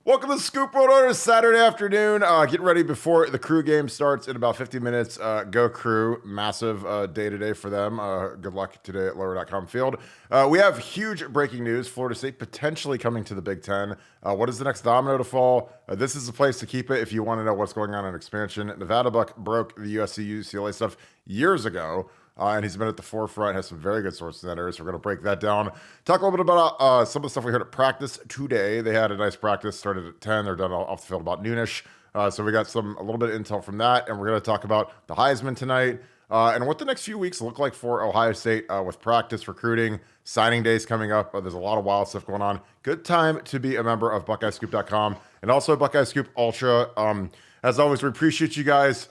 Welcome to Scoop World Order Saturday afternoon. Get ready before the Crew game starts in about 50 minutes. Go Crew. Massive day today for them. Good luck today at lower.com field. We have huge breaking news. Florida State potentially coming to the Big Ten. What is the next domino to fall? This is the place to keep it if you want to know what's going on in expansion. Nevada Buck broke the USC UCLA stuff years ago. And he's been at the forefront, has some very good sources in that area. So we're going to break that down. Talk a little bit about some of the stuff we heard at practice today. They had a nice practice, started at 10. They're done off the field about noonish. So we got a little bit of intel from that. And we're going to talk about the Heisman tonight and what the next few weeks look like for Ohio State with practice, recruiting, signing days coming up. There's a lot of wild stuff going on. Good time to be a member of BuckeyeScoop.com and also Buckeye Scoop Ultra. As always, we appreciate you guys.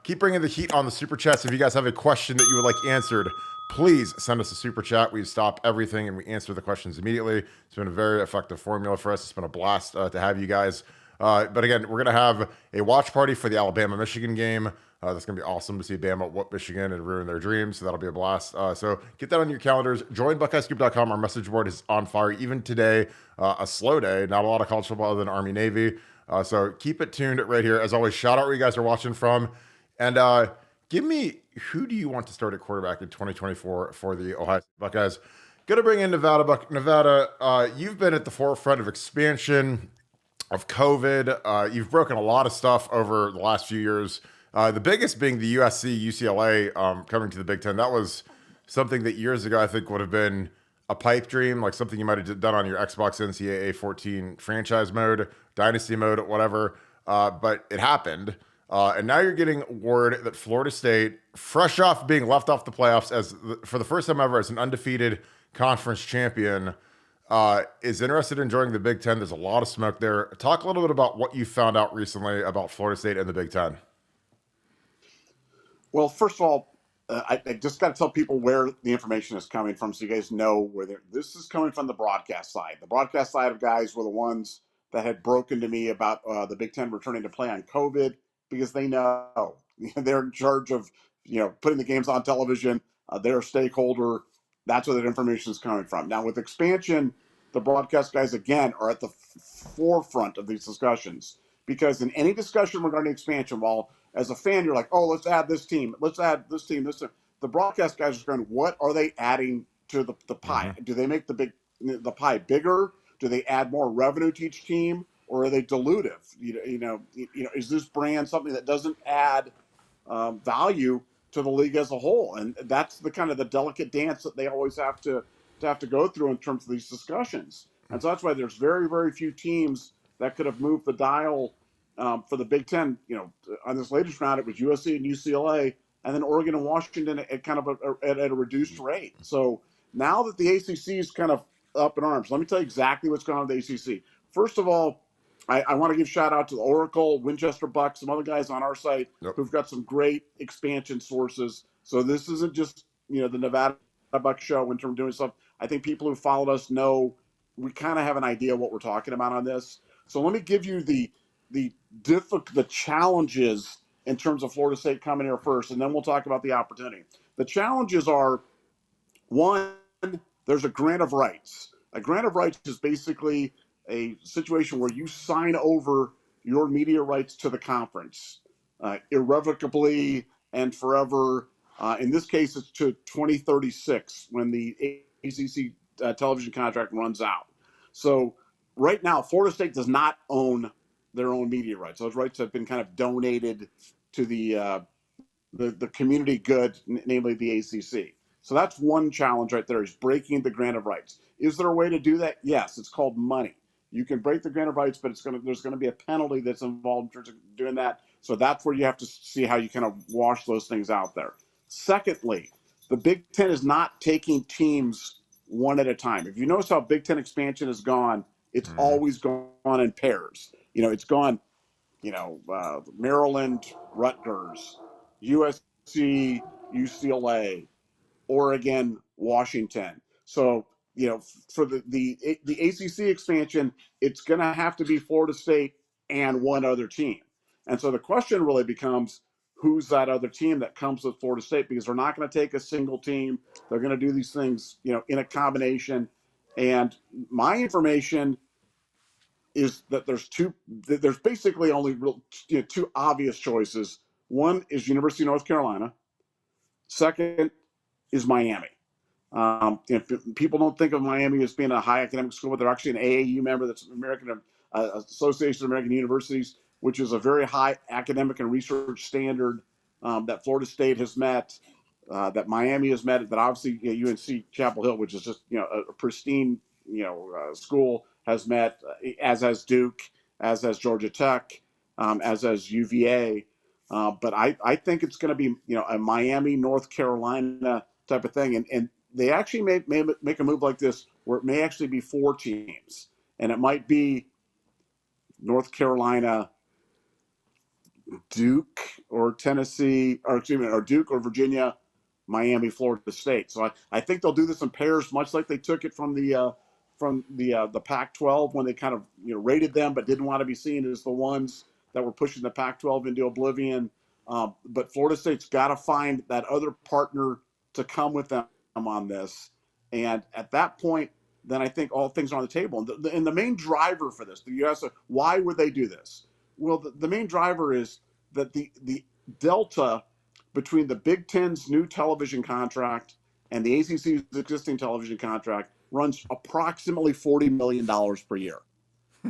Keep bringing the heat on the super chats. If you guys have a question that you would like answered, please send us a super chat. We stop everything and we answer the questions immediately. It's been a very effective formula for us. It's been a blast to have you guys. But again, we're going to have a watch party for the Alabama-Michigan game. That's going to be awesome to see Bama whoop Michigan and ruin their dreams. So that'll be a blast. So get that on your calendars. Join BuckeyeScoop.com. Our message board is on fire even today. A slow day. Not a lot of college football other than Army-Navy. So keep it tuned right here. As always, shout out where you guys are watching from. And give me, who do you want to start at quarterback in 2024 for the Ohio State Buckeyes? Going to bring in Nevada. Nevada, you've been at the forefront of expansion, of COVID. You've broken a lot of stuff over the last few years. The biggest being the USC, UCLA coming to the Big Ten. That was something that years ago I think would have been a pipe dream, like something you might have done on your Xbox NCAA 14 franchise mode, dynasty mode, whatever. But it happened. And now you're getting word that Florida State, fresh off being left off the playoffs for the first time ever as an undefeated conference champion, is interested in joining the Big Ten. There's a lot of smoke there. Talk a little bit about what you found out recently about Florida State and the Big Ten. Well, first of all, I just got to tell people where the information is coming from so you guys know this is coming from the broadcast side. The broadcast side of guys were the ones that had broken to me about the Big Ten returning to play on COVID because they know they're in charge of putting the games on television. They're a stakeholder. That's where that information is coming from. Now with expansion, the broadcast guys again are at the forefront of these discussions because in any discussion regarding expansion, while as a fan, you're like, oh, let's add this team. Let's add this team. The broadcast guys are going, what are they adding to the pie? Mm-hmm. Do they make the pie bigger? Do they add more revenue to each team? Or are they dilutive? Is this brand something that doesn't add value to the league as a whole? And that's the kind of the delicate dance that they always have to go through in terms of these discussions. And so that's why there's very, very few teams that could have moved the dial for the Big Ten. On this latest round, it was USC and UCLA, and then Oregon and Washington at kind of at a reduced rate. So now that the ACC is kind of up in arms, let me tell you exactly what's going on with the ACC. First of all, I want to give shout out to the Oracle, Winchester Bucks, some other guys on our site who've got some great expansion sources. So this isn't just the Nevada Buck show in terms of doing stuff. I think people who followed us know we kind of have an idea what we're talking about on this. So let me give you the challenges in terms of Florida State coming here first, and then we'll talk about the opportunity. The challenges are, one, there's a grant of rights. A grant of rights is basically a situation where you sign over your media rights to the conference irrevocably and forever. In this case, it's to 2036 when the ACC television contract runs out. So right now, Florida State does not own their own media rights. Those rights have been kind of donated to the community good, namely the ACC. So that's one challenge right there, is breaking the grant of rights. Is there a way to do that? Yes, it's called money. You can break the grant of rights, but there's going to be a penalty that's involved in terms of doing that. So that's where you have to see how you kind of wash those things out there. Secondly, the Big Ten is not taking teams one at a time. If you notice how Big Ten expansion has gone, it's always gone in pairs. It's gone, Maryland, Rutgers, USC, UCLA, Oregon, Washington. So, for the ACC expansion, it's going to have to be Florida State and one other team. And so the question really becomes, who's that other team that comes with Florida State? Because they're not going to take a single team. They're going to do these things, in a combination. And my information is that there's basically only two obvious choices. One is University of North Carolina. Second is Miami. If people don't think of Miami as being a high academic school, but they're actually an AAU member. That's American Association of American Universities, which is a very high academic and research standard that Florida State has met, that Miami has met, that obviously UNC Chapel Hill, which is just a pristine school, has met, as has Duke, as has Georgia Tech, as has UVA. But I think it's going to be a Miami, North Carolina type of thing, and they actually may make a move like this where it may actually be 4 teams, and it might be North Carolina, Duke, or Tennessee, or excuse me, or Duke or Virginia, Miami, Florida State. So I think they'll do this in pairs, much like they took it from the Pac-12 when they kind of rated them, but didn't want to be seen as the ones that were pushing the Pac-12 into oblivion. But Florida State's got to find that other partner to come with them on this, and at that point, then I think all things are on the table. And the main driver for this, you ask, why would they do this? Well, the main driver is that the delta between the Big Ten's new television contract and the ACC's existing television contract runs approximately $40 million per year.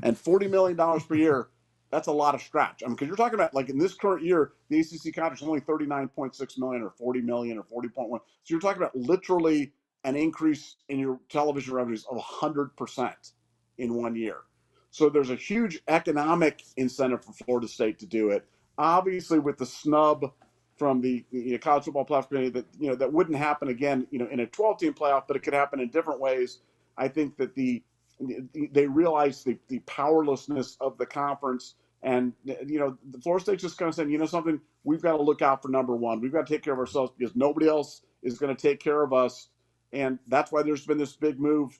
And $40 million per year, that's a lot of scratch. I mean, because you're talking about, like, in this current year, the ACC contract is only $39.6 million or $40 million or 40.1. So you're talking about literally an increase in your television revenues of 100% in 1 year. So there's a huge economic incentive for Florida State to do it. Obviously, with the snub from the college football playoff committee, that that wouldn't happen again, in a 12-team playoff, but it could happen in different ways. I think that they realize the powerlessness of the conference, and the Florida State's just kind of saying, something, we've got to look out for number one. We've got to take care of ourselves because nobody else is going to take care of us, and that's why there's been this big move,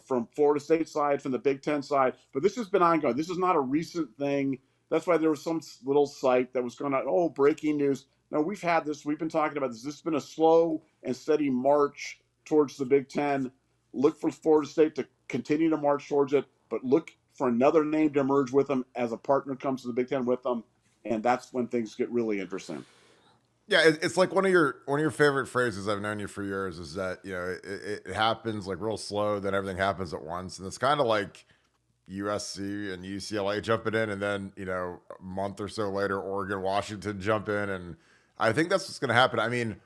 from Florida State side, from the Big Ten side. But this has been ongoing. This is not a recent thing. That's why there was some little site that was going on, oh, breaking news. No, we've had this. We've been talking about this. This has been a slow and steady march towards the Big Ten. Look for Florida State to continue to march towards it, but look for another name to emerge with them as a partner comes to the Big Ten with them, and that's when things get really interesting. Yeah, it's like one of your favorite phrases. I've known you for years is that it happens like real slow, then everything happens at once, and it's kind of like USC and UCLA jumping in, and then a month or so later, Oregon, Washington jump in, and I think that's what's going to happen. I mean,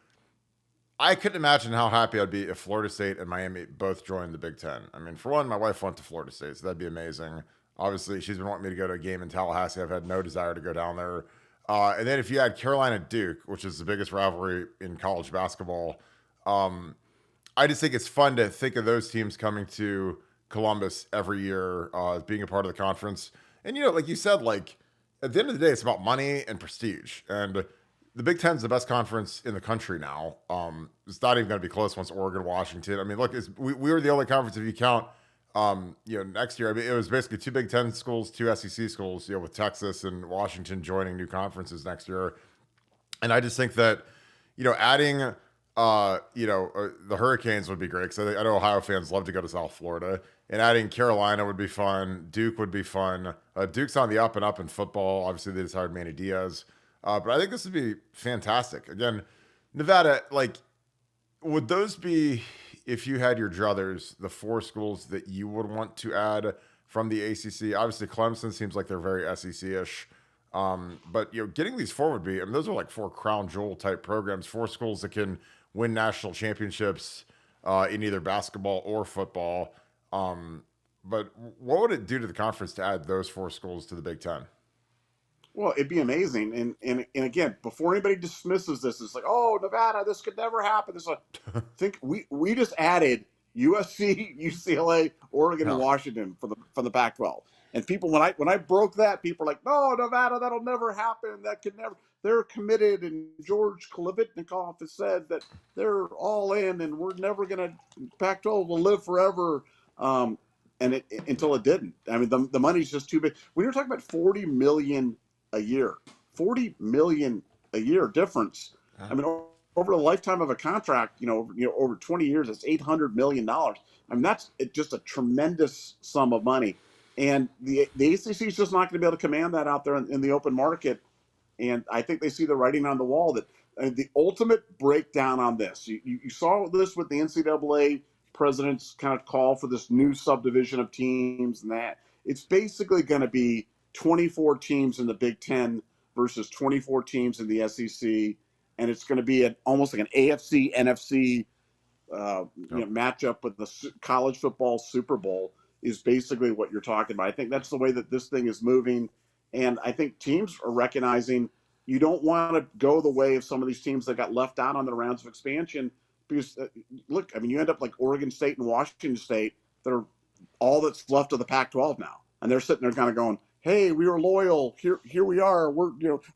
I couldn't imagine how happy I'd be if Florida State and Miami both joined the Big Ten. I mean, for one, my wife went to Florida State, so that'd be amazing. Obviously, she's been wanting me to go to a game in Tallahassee. I've had no desire to go down there. And then if you had Carolina Duke, which is the biggest rivalry in college basketball, I just think it's fun to think of those teams coming to Columbus every year, being a part of the conference. And, like you said, like at the end of the day, it's about money and prestige. And the Big Ten's the best conference in the country now. It's not even going to be close once Oregon, Washington. I mean, look, we were the only conference, if you count, next year. I mean, it was basically 2 Big Ten schools, 2 SEC schools, with Texas and Washington joining new conferences next year. And I just think that, adding, the Hurricanes would be great because I know Ohio fans love to go to South Florida. And adding Carolina would be fun. Duke would be fun. Duke's on the up and up in football. Obviously, they just hired Manny Diaz. But I think this would be fantastic. Again, Nevada, like, would those be, if you had your druthers, the 4 schools that you would want to add from the ACC? Obviously, Clemson seems like they're very SEC-ish. But, getting these 4 would be, I mean, those are like 4 crown jewel type programs, 4 schools that can win national championships in either basketball or football. But what would it do to the conference to add those 4 schools to the Big Ten? Well, it'd be amazing. And again, before anybody dismisses this, it's like, oh, Nevada, this could never happen. This think we just added USC, UCLA, Oregon, and Washington from the Pac-12. And people, when I broke that, people are like, no, Nevada, that'll never happen. That could never. They're committed, and George Kolovitnikov has said that they're all in, and we're never going to. Pac-12 will live forever. And until it didn't. I mean, the money's just too big. When you're talking about $40 million a year, $40 million a year difference. I mean, over the lifetime of a contract, over 20 years, it's $800 million. I mean, that's just a tremendous sum of money. And the ACC is just not going to be able to command that out there in the open market. And I think they see the writing on the wall that the ultimate breakdown on this. You saw this with the NCAA president's kind of call for this new subdivision of teams, and that it's basically going to be 24 teams in the Big Ten versus 24 teams in the SEC, and it's going to be almost like an AFC NFC matchup with the college football Super Bowl is basically what you're talking about. I think that's the way that this thing is moving. And I think teams are recognizing you don't want to go the way of some of these teams that got left out on the rounds of expansion. Because, look, I mean, you end up like Oregon State and Washington State that are all that's left of the Pac-12 now. And they're sitting there kind of going, hey, we were loyal. Here we are.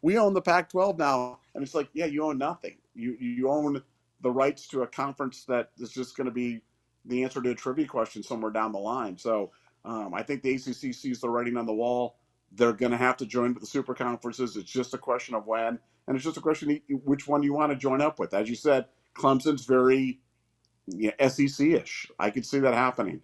We own the Pac-12 now. And it's like, yeah, you own nothing. You own the rights to a conference that is just going to be the answer to a trivia question somewhere down the line. So I think the ACC sees the writing on the wall. They're going to have to join with the super conferences. It's just a question of when, and it's just a question of which one you want to join up with. As you said, Clemson's very SEC-ish. I could see that happening.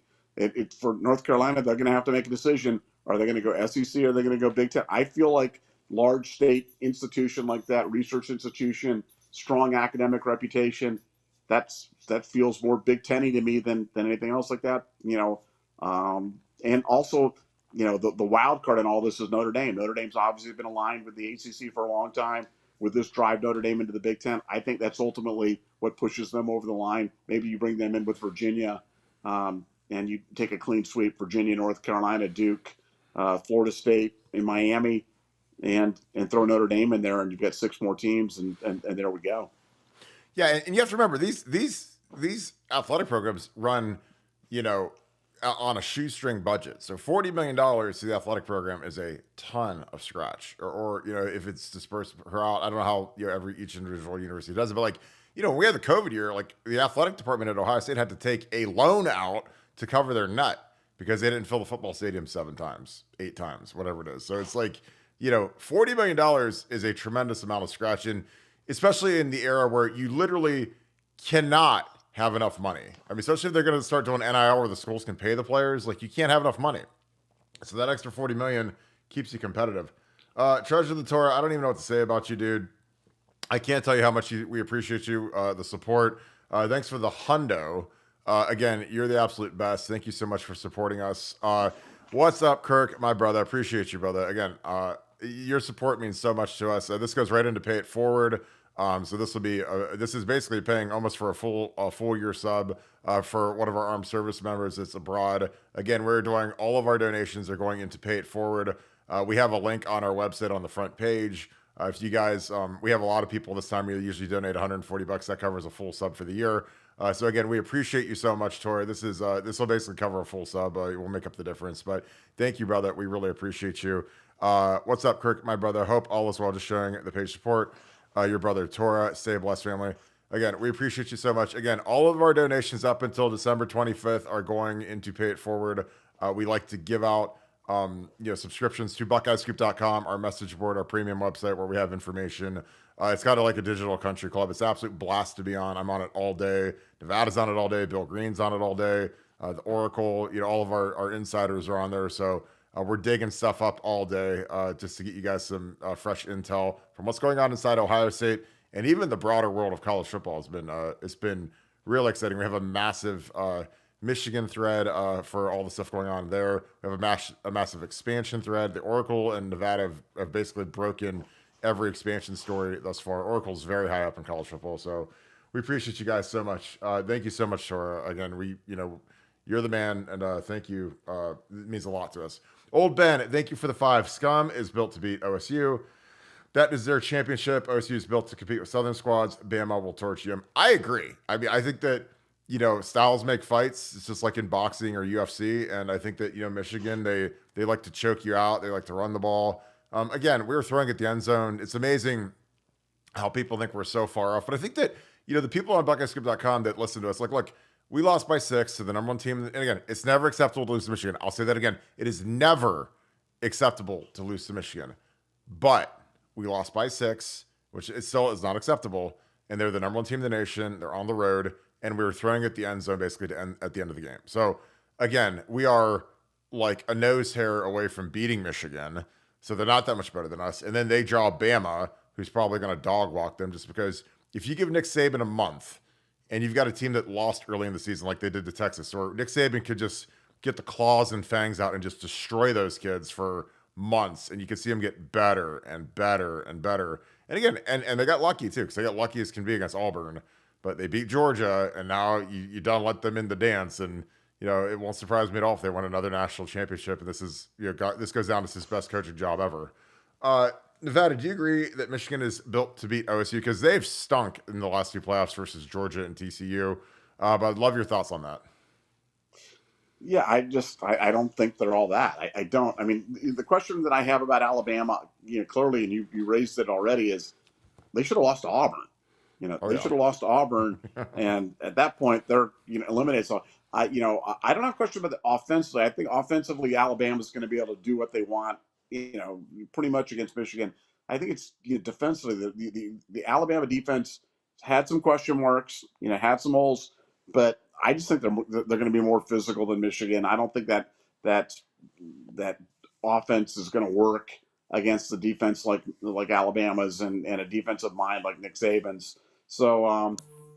For North Carolina, they're going to have to make a decision. Are they going to go SEC or are they going to go Big Ten? I feel like large state institution like that, research institution, strong academic reputation, that feels more Big Ten-y to me than anything else like that. And also, the wild card in all this is Notre Dame. Notre Dame's obviously been aligned with the ACC for a long time. With this drive Notre Dame into the Big Ten, I think that's ultimately what pushes them over the line. Maybe you bring them in with Virginia, and you take a clean sweep: Virginia, North Carolina, Duke, Florida State, and Miami, and throw Notre Dame in there, and you've got 6 more teams, and there we go. Yeah, and you have to remember these athletic programs run, on a shoestring budget. So $40 million to the athletic program is a ton of scratch. Or if it's dispersed throughout, I don't know how each individual university does it, but when we had the COVID year, like the athletic department at Ohio State had to take a loan out to cover their nut because they didn't fill the football stadium 7 times, 8 times, whatever it is. So it's like, $40 million is a tremendous amount of scratch, and especially in the era where you literally cannot have enough money. I mean, especially if they're going to start doing NIL where the schools can pay the players, like you can't have enough money. So that extra $40 million keeps you competitive. Treasure the Torah, I don't even know what to say about you, dude. I can't tell you how much we appreciate you, the support. Thanks for the hundo. Again, you're the absolute best. Thank you so much for supporting us. What's up, Kirk, my brother? I appreciate you, brother. Again, your support means so much to us. This goes right into Pay It Forward. So this is basically paying almost for a full year sub for one of our armed service members that's abroad. Again, we're doing all of our donations are going into Pay It Forward. We have a link on our website on the front page. If you guys, we have a lot of people this time. We usually donate $140. That covers a full sub for the year. So again, we appreciate you so much, Tori. This will basically cover a full sub. We'll make up the difference. But thank you, brother. We really appreciate you. What's up, Kirk, my brother? Hope all is well. Just showing the page support. Your brother, Torah. Stay blessed, family. Again, we appreciate you so much. Again, all of our donations up until December 25th are going into Pay It Forward. We like to give out subscriptions to BuckeyeScoop.com, our message board, our premium website where we have information. It's kind of like a digital country club. It's an absolute blast to be on. I'm on it all day. Nevada's on it all day. Bill Green's on it all day. The Oracle, all of our insiders are on there. So we're digging stuff up all day just to get you guys some fresh intel from what's going on inside Ohio State and even the broader world of college football. It's been real exciting. We have a massive Michigan thread for all the stuff going on there. We have a massive expansion thread. The Oracle and Nevada have basically broken every expansion story thus far. Oracle's very high up in college football, so we appreciate you guys so much. Thank you so much, Tora. Again, you're the man, and thank you. It means a lot to us. Old Ben, thank you for the 5. Scum is built to beat OSU. That is their championship. OSU is built to compete with Southern squads. Bama will torch them. I agree. I mean, I think that, styles make fights. It's just like in boxing or UFC. And I think that, Michigan, they like to choke you out. They like to run the ball. Again, we were throwing at the end zone. It's amazing how people think we're so far off. But I think that, the people on BuckeyeScoop.com that listen to us, look, we lost by 6 to the number 1 team. And again, it's never acceptable to lose to Michigan. I'll say that again. It is never acceptable to lose to Michigan. But we lost by 6, which is not acceptable. And they're the number 1 team in the nation. They're on the road. And we were throwing at the end zone basically at the end of the game. So again, we are like a nose hair away from beating Michigan. So they're not that much better than us. And then they draw Bama, who's probably going to dog walk them just because if you give Nick Saban a month and you've got a team that lost early in the season like they did to Texas, or Nick Saban could just get the claws and fangs out and just destroy those kids for months, and you could see them get better and better and better. And again, and they got lucky too, because they got lucky as can be against Auburn, but they beat Georgia, and now you don't let them in the dance. And it won't surprise me at all if they win another national championship. And this is this goes down as his best coaching job ever. Nevada, do you agree that Michigan is built to beat OSU? Because they've stunk in the last two playoffs versus Georgia and TCU. But I'd love your thoughts on that. Yeah, I don't think they're all that. I don't. I mean, the question that I have about Alabama, clearly, and you raised it already, is they should have lost to Auburn. They should have lost to Auburn, and at that point, they're eliminated. So I don't have a question about the offensively. I think offensively, Alabama's going to be able to do what they want. Pretty much against Michigan. I think it's defensively the Alabama defense had some question marks. Had some holes, but I just think they're going to be more physical than Michigan. I don't think that offense is going to work against the defense like Alabama's and a defensive mind like Nick Saban's. So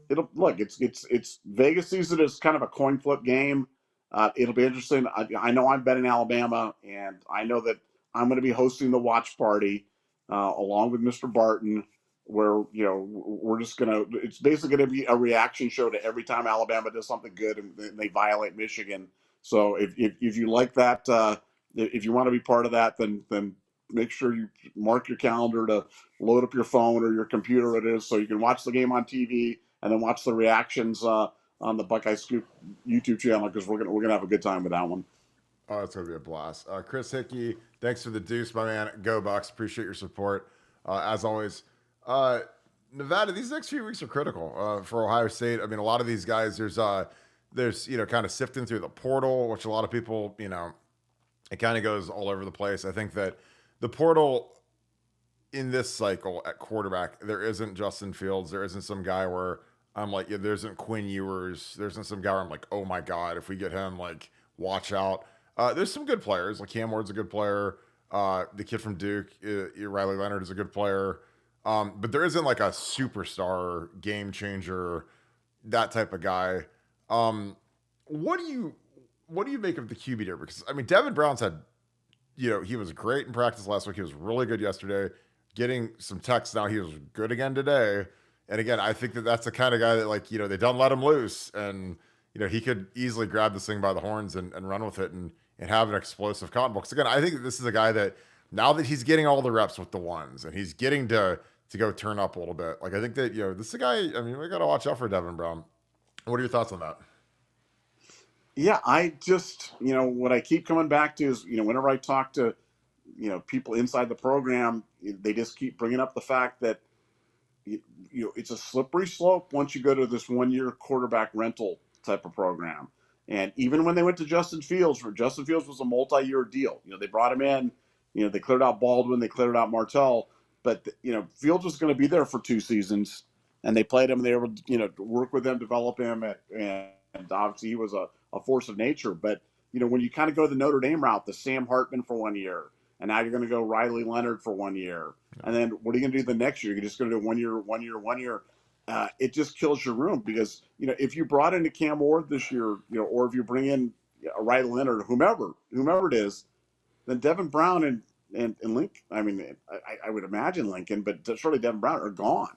it's Vegas sees it as kind of a coin flip game. It'll be interesting. I know I'm betting Alabama, and I know that I'm going to be hosting the watch party along with Mr. Barton, where we're just it's basically going to be a reaction show to every time Alabama does something good and they violate Michigan. So if you like that, if you want to be part of that, then make sure you mark your calendar to load up your phone or your computer, it is, so you can watch the game on TV and then watch the reactions on the Buckeye Scoop YouTube channel, because we're gonna have a good time with that one. Oh, it's going to be a blast. Chris Hickey, thanks for the deuce, my man. Go Bucks. Appreciate your support. As always, Nevada, these next few weeks are critical for Ohio State. I mean, a lot of these guys, there's kind of sifting through the portal, which a lot of people, it kind of goes all over the place. I think that the portal in this cycle at quarterback, there isn't Justin Fields. There isn't some guy where I'm like, there isn't Quinn Ewers. There isn't some guy where I'm like, oh my God, if we get him, like, watch out. There's some good players. Like Cam Ward's a good player. The kid from Duke, Riley Leonard, is a good player. But there isn't like a superstar game changer, that type of guy. What do you make of the QB there? Because I mean, Devon Browns had, he was great in practice last week. He was really good yesterday. Getting some texts now, he was good again today. And again, I think that that's the kind of guy that, like, they don't let him loose, and he could easily grab this thing by the horns and run with it and have an explosive cotton ball. Because again, I think that this is a guy that, now that he's getting all the reps with the ones and he's getting to go turn up a little bit, like, I think that, this is a guy, I mean, we got to watch out for Devon Brown. What are your thoughts on that? Yeah, I just, what I keep coming back to is, whenever I talk to, people inside the program, they just keep bringing up the fact that, it's a slippery slope once you go to this 1-year quarterback rental type of program. And even when they went to Justin Fields, where Justin Fields was a multi-year deal, they brought him in, they cleared out Baldwin, they cleared out Martell, but Fields was going to be there for 2 seasons, and they played him, and they were able to, work with him, develop him, and obviously he was a force of nature. But when you kind of go the Notre Dame route, the Sam Hartman for 1 year, and now you're going to go Riley Leonard for 1 year, and then what are you going to do the next year? You're just going to do 1 year, 1 year, 1 year. It just kills your room, because if you brought in a Cam Ward this year, or if you bring in a Riley Leonard, whomever it is, then Devon Brown and Lincoln, I mean, I would imagine Lincoln, but surely Devon Brown are gone.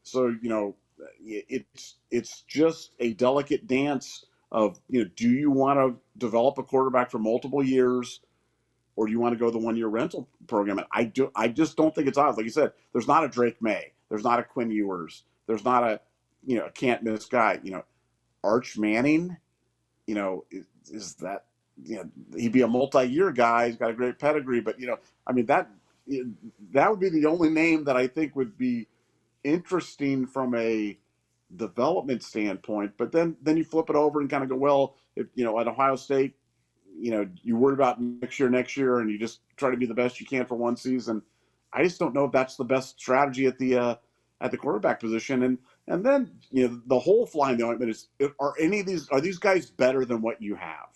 So it's just a delicate dance of, do you want to develop a quarterback for multiple years, or do you want to go the 1-year rental program? And I just don't think it's odd. Like you said, there's not a Drake May, there's not a Quinn Ewers, there's not a a can't miss guy. Arch Manning, is that, he'd be a multi-year guy. He's got a great pedigree, but I mean, that would be the only name that I think would be interesting from a development standpoint. But then you flip it over and kind of go, well, if at Ohio State, you worry about next year, and you just try to be the best you can for 1 season. I just don't know if that's the best strategy at the quarterback position. And then the whole fly in the ointment is, are these guys better than what you have?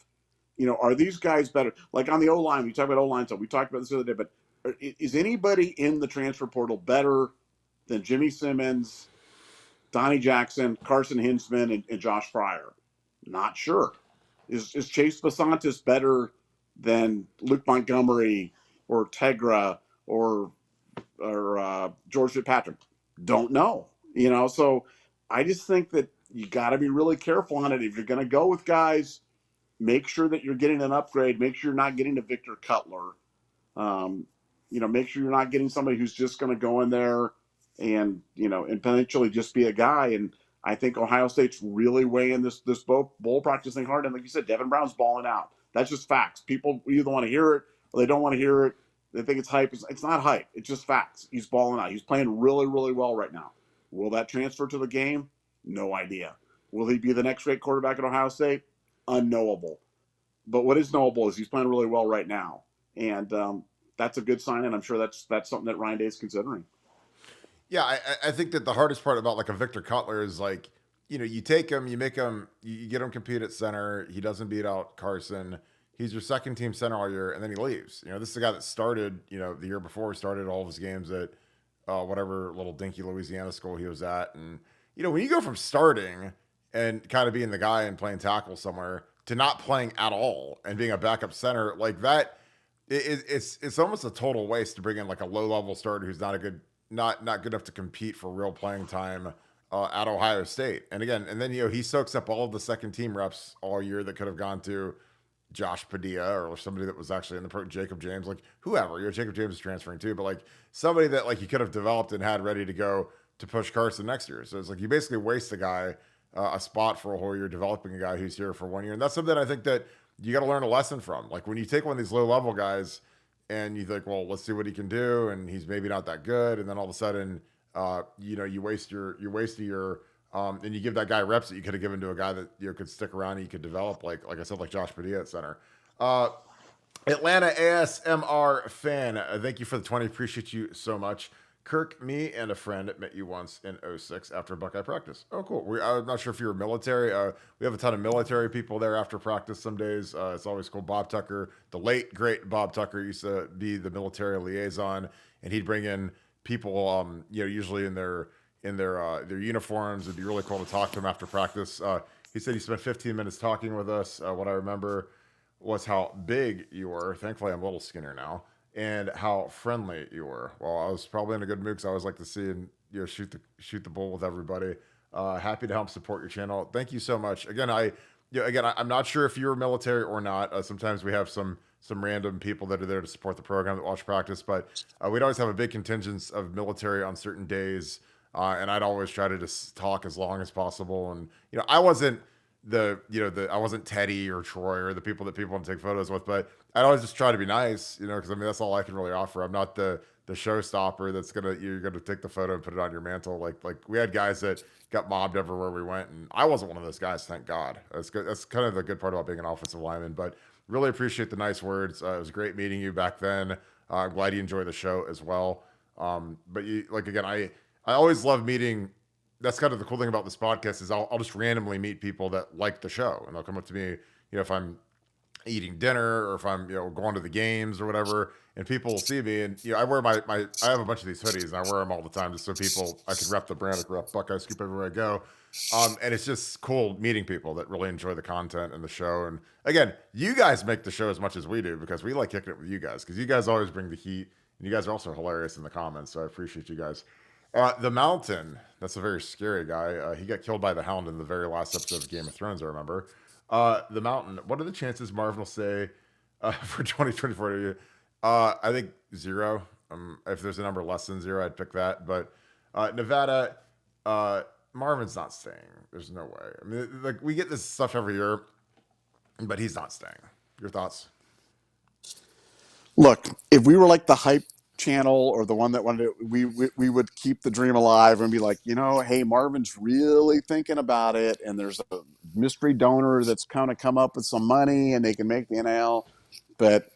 are these guys better? Like on the O line, we talk about O line stuff. We talked about this the other day, but is anybody in the transfer portal better than Jimmy Simmons, Donnie Jackson, Carson Hinsman, and Josh Fryer? Not sure. Is Chase Basantis better than Luke Montgomery or Tegra or George Fitzpatrick? Don't know. So I just think that you got to be really careful on it. If you're going to go with guys, make sure that you're getting an upgrade. Make sure you're not getting a Victor Cutler. Make sure you're not getting somebody who's just going to go in there and potentially just be a guy. And I think Ohio State's really weighing this bowl practicing hard. And like you said, Devon Brown's balling out. That's just facts. People either want to hear it or they don't want to hear it. They think it's hype. It's not hype. It's just facts. He's balling out. He's playing really, really well right now. Will that transfer to the game? No idea. Will he be the next great quarterback at Ohio State? Unknowable. But what is knowable is he's playing really well right now. And that's a good sign, and I'm sure that's something that Ryan Day is considering. Yeah, I think that the hardest part about like a Victor Cutler is like, you take him, you make him, you get him compete at center. He doesn't beat out Carson. He's your second team center all year, and then he leaves. This is the guy that started, the year before, started all of his games at whatever little dinky Louisiana school he was at. And, when you go from starting and kind of being the guy and playing tackle somewhere to not playing at all and being a backup center like that, it's almost a total waste to bring in like a low level starter who's not good enough to compete for real playing time at Ohio State. And then he soaks up all of the second team reps all year that could have gone to Josh Padilla or somebody that was actually in the Jacob James, like whoever. Jacob James is transferring too, but like somebody that like you could have developed and had ready to go to push Carson next year. So it's like you basically waste a guy a spot for a whole year developing a guy who's here for 1 year. And that's something I think that you got to learn a lesson from. Like when you take one of these low level guys and you think, well, let's see what he can do, and he's maybe not that good, and then all of a sudden, you waste a year, and you give that guy reps that you could have given to a guy that could stick around and you could develop, like I said, like Josh Padilla at center. Atlanta ASMR fan, thank you for the 20. Appreciate you so much. Kirk, me and a friend met you once in 06 after Buckeye practice. Oh, cool. I'm not sure if you were military. We have a ton of military people there after practice some days. It's always cool. Bob Tucker, the late, great Bob Tucker, used to be the military liaison, and he'd bring in people, usually in their uniforms. It'd be really cool to talk to them after practice. He said he spent 15 minutes talking with us. What I remember was how big you were. Thankfully, I'm a little skinnier now. And how friendly you were. Well, I was probably in a good mood because I always like to see and shoot the bull with everybody. Happy to help support your channel. Thank you so much. Again, I'm not sure if you're military or not. Sometimes we have some random people that are there to support the program that watch practice, but we'd always have a big contingent of military on certain days, and I'd always try to just talk as long as possible. And I wasn't I wasn't Teddy or Troy or the people that people want to take photos with, but I'd always just try to be nice, because that's all I can really offer. I'm not the showstopper that's you're gonna take the photo and put it on your mantle. Like we had guys that got mobbed everywhere we went, and I wasn't one of those guys, thank God. That's good. That's kind of the good part about being an offensive lineman. But really appreciate the nice words. It was great meeting you back then. I'm glad you enjoy the show as well. But I always love meeting. That's kind of the cool thing about this podcast is I'll just randomly meet people that like the show, and they'll come up to me, if I'm eating dinner or if I'm going to the games or whatever, and people will see me, and I wear I have a bunch of these hoodies and I wear them all the time just so I can rep the brand, I can rep Buckeye Scoop everywhere I go. And it's just cool meeting people that really enjoy the content and the show. And again, you guys make the show as much as we do because we like kicking it with you guys, because you guys always bring the heat, and you guys are also hilarious in the comments, so I appreciate you guys. The Mountain, that's a very scary guy. He got killed by the Hound in the very last episode of Game of Thrones, I remember. The Mountain, what are the chances Marvin will say for 2024? I think 0. If there's a number less than 0, I'd pick that. But Nevada, Marvin's not staying. There's no way. I mean, like we get this stuff every year, but he's not staying. Your thoughts? Look, if we were like the hype channel or the one that wanted to, we would keep the dream alive and be like, hey, Marvin's really thinking about it, and there's a mystery donor that's kind of come up with some money and they can make the NIL. But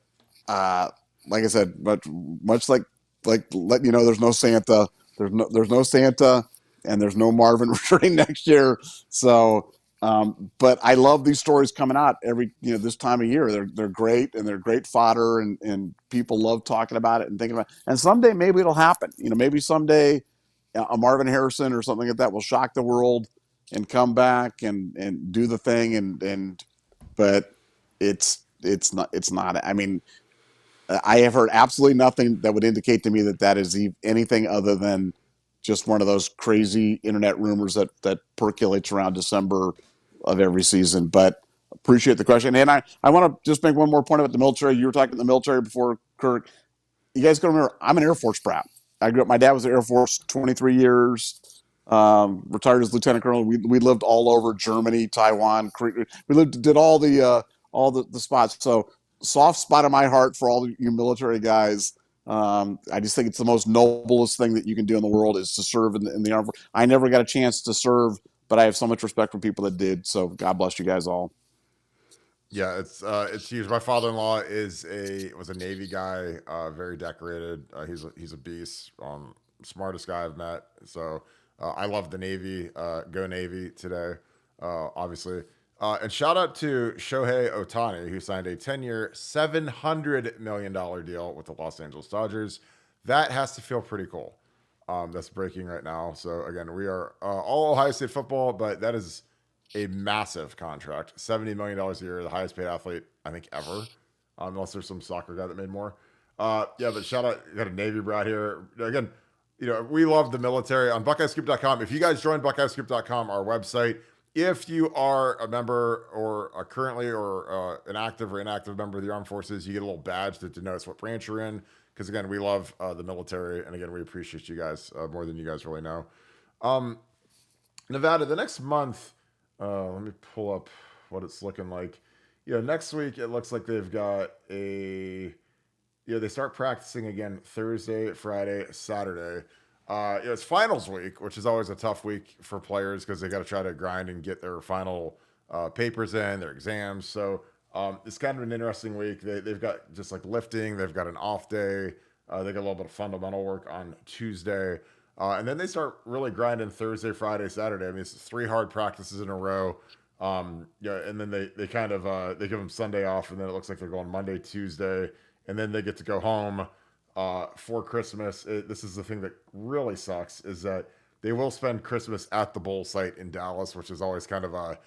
like I said, but much like letting there's no Santa, there's no Santa, and there's no Marvin returning next year. So But I love these stories coming out this time of year. They're great, and they're great fodder, and people love talking about it and thinking about it. And someday maybe it'll happen. Maybe someday a Marvin Harrison or something like that will shock the world and come back and do the thing. But it's not. I mean, I have heard absolutely nothing that would indicate to me that is anything other than just one of those crazy internet rumors that percolates around December of every season. But appreciate the question. And I want to just make one more point about the military. You were talking about the military before, Kirk. You guys got to remember, I'm an Air Force brat. I grew up, my dad was in the Air Force 23 years, retired as lieutenant colonel. We lived all over Germany, Taiwan. Did all the spots. So soft spot in my heart for all you military guys. I just think it's the most noblest thing that you can do in the world is to serve in the armed forces. I never got a chance to serve, but I have so much respect for people that did. So God bless you guys all. Yeah, it's huge. My father-in-law was a Navy guy, very decorated. He's a beast, smartest guy I've met. So I love the Navy. Go Navy today, obviously. And shout out to Shohei Ohtani, who signed a 10-year, $700 million deal with the Los Angeles Dodgers. That has to feel pretty cool. That's breaking right now. So again, we are all Ohio State football, but that is a massive contract, $70 million a year, the highest paid athlete, I think, ever, unless there's some soccer guy that made more. Yeah, but shout out, you got a Navy brat here. Again, we love the military on BuckeyeScoop.com. If you guys join BuckeyeScoop.com, our website, if you are a member or currently or an active or inactive member of the armed forces, you get a little badge that denotes what branch you're in. Because again, we love the military, and again, we appreciate you guys more than you guys really know. Nevada, the next month, let me pull up what it's looking like. Next week it looks like they've got they start practicing again Thursday, Friday, Saturday. It's finals week, which is always a tough week for players because they got to try to grind and get their final papers in, their exams. So it's kind of an interesting week. They've got just like lifting. They've got an off day. They got a little bit of fundamental work on Tuesday. And then they start really grinding Thursday, Friday, Saturday. I mean, it's 3 hard practices in a row. And then they kind of they give them Sunday off, and then it looks like they're going Monday, Tuesday, and then they get to go home for Christmas. This is the thing that really sucks is that they will spend Christmas at the bowl site in Dallas, which is always kind of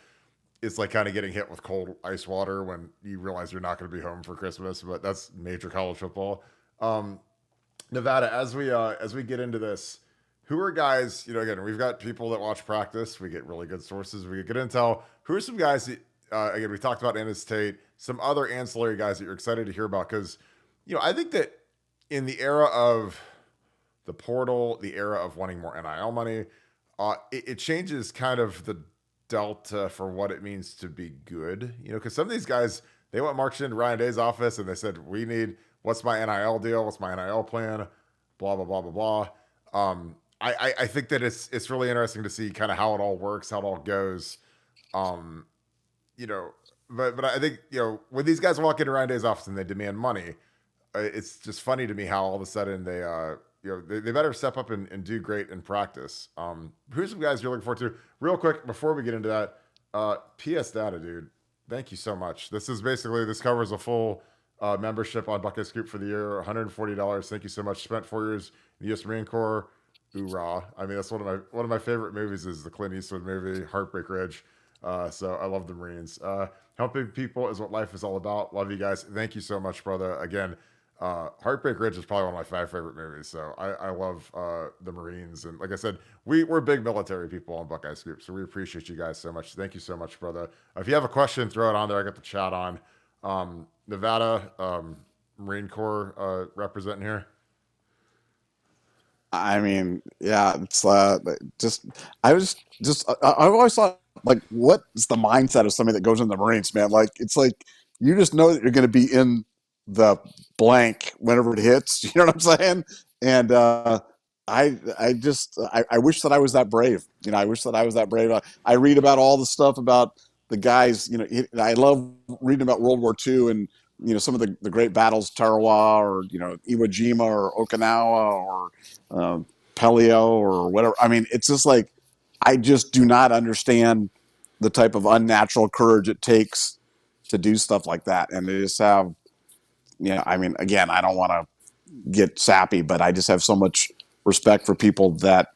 it's like kind of getting hit with cold ice water when you realize you're not going to be home for Christmas. But that's major college football. Nevada, as we get into this. Who are guys, again, we've got people that watch practice. We get really good sources. We get good intel. Who are some guys that, again, we talked about Ennis Tate, some other ancillary guys that you're excited to hear about? Because, I think that in the era of the portal, the era of wanting more NIL money, it changes kind of the delta for what it means to be good. Because some of these guys, they went marching into Ryan Day's office and they said, what's my NIL deal? What's my NIL plan? Blah, blah, blah, blah, blah. I think that it's really interesting to see kind of how it all works, how it all goes. But I think, when these guys walk into Ryan Day's office and they demand money, it's just funny to me how all of a sudden they better step up and do great in practice. Who's some guys you're looking forward to? Real quick, before we get into that, PS Data, dude, thank you so much. This covers a full membership on Buckeye Scoop for the year, $140. Thank you so much. Spent 4 years in the U.S. Marine Corps. Hoorah. I mean, that's one of my favorite movies is the Clint Eastwood movie, Heartbreak Ridge. So I love the Marines. Helping people is what life is all about. Love you guys. Thank you so much, brother. Again, Heartbreak Ridge is probably one of my 5 favorite movies. So I love the Marines. And like I said, we're big military people on Buckeye Scoop. So we appreciate you guys so much. Thank you so much, brother. If you have a question, throw it on there. I got the chat on. Nevada, Marine Corps representing here. I mean, yeah, it's I always thought, like, what is the mindset of somebody that goes in the Marines, man? Like, it's like you just know that you're going to be in the blank whenever it hits. You know what I'm saying? And I wish that I was that brave. I wish that I was that brave. I read about all the stuff about the guys. I love reading about World War II and some of the great battles, Tarawa or Iwo Jima or Okinawa or Pelio or whatever. I mean, it's just like I just do not understand the type of unnatural courage it takes to do stuff like that. And they just have, I mean, again, I don't want to get sappy, but I just have so much respect for people that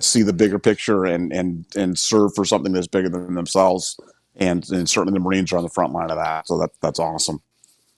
see the bigger picture and serve for something that's bigger than themselves. And certainly the Marines are on the front line of that. So that's awesome.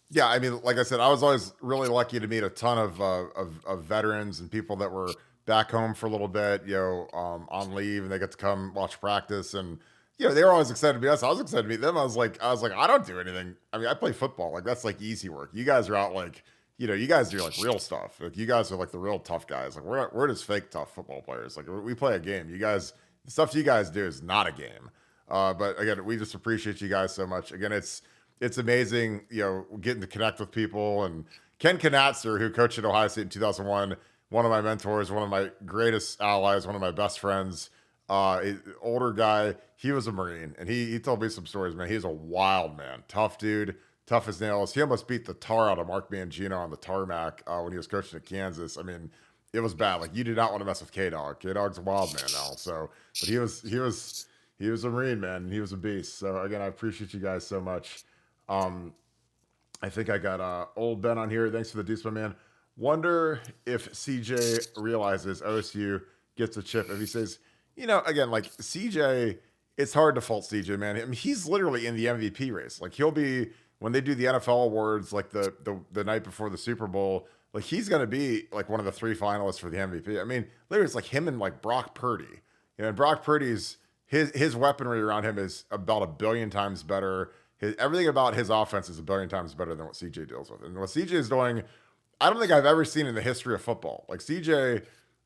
Yeah, I mean, like I said, I was always really lucky to meet a ton of veterans and people that were back home for a little bit, on leave, and they get to come watch practice, and they were always excited to meet us. I was excited to meet them. I was like, I don't do anything. I mean, I play football. Like that's like easy work. You guys are out like, you guys do like real stuff. Like you guys are like the real tough guys. Like we're just fake tough football players. Like we play a game. You guys, the stuff you guys do is not a game. But again, we just appreciate you guys so much. Again, it's amazing, getting to connect with people. And Ken Knatzer, who coached at Ohio State in 2001, one of my mentors, one of my greatest allies, one of my best friends, older guy. He was a Marine, and he told me some stories, man. He's a wild man, tough dude, tough as nails. He almost beat the tar out of Mark Mangino on the tarmac when he was coaching at Kansas. I mean, it was bad. Like you do not want to mess with K-Dog. K-Dog's a wild man now. So, but he was a Marine, man, and he was a beast. So again, I appreciate you guys so much. Um, I think I got old Ben on here. Thanks for the deuce, my man. Wonder if CJ realizes OSU gets a chip. If he says, again, like CJ, it's hard to fault CJ, man. I mean, he's literally in the MVP race. Like he'll be when they do the NFL awards, like the night before the Super Bowl. Like he's gonna be like one of the 3 finalists for the MVP. I mean, literally, it's like him and like Brock Purdy. And Brock Purdy's his weaponry around him is about a billion times better. Everything about his offense is a billion times better than what CJ deals with. And what CJ is doing, I don't think I've ever seen in the history of football. Like CJ,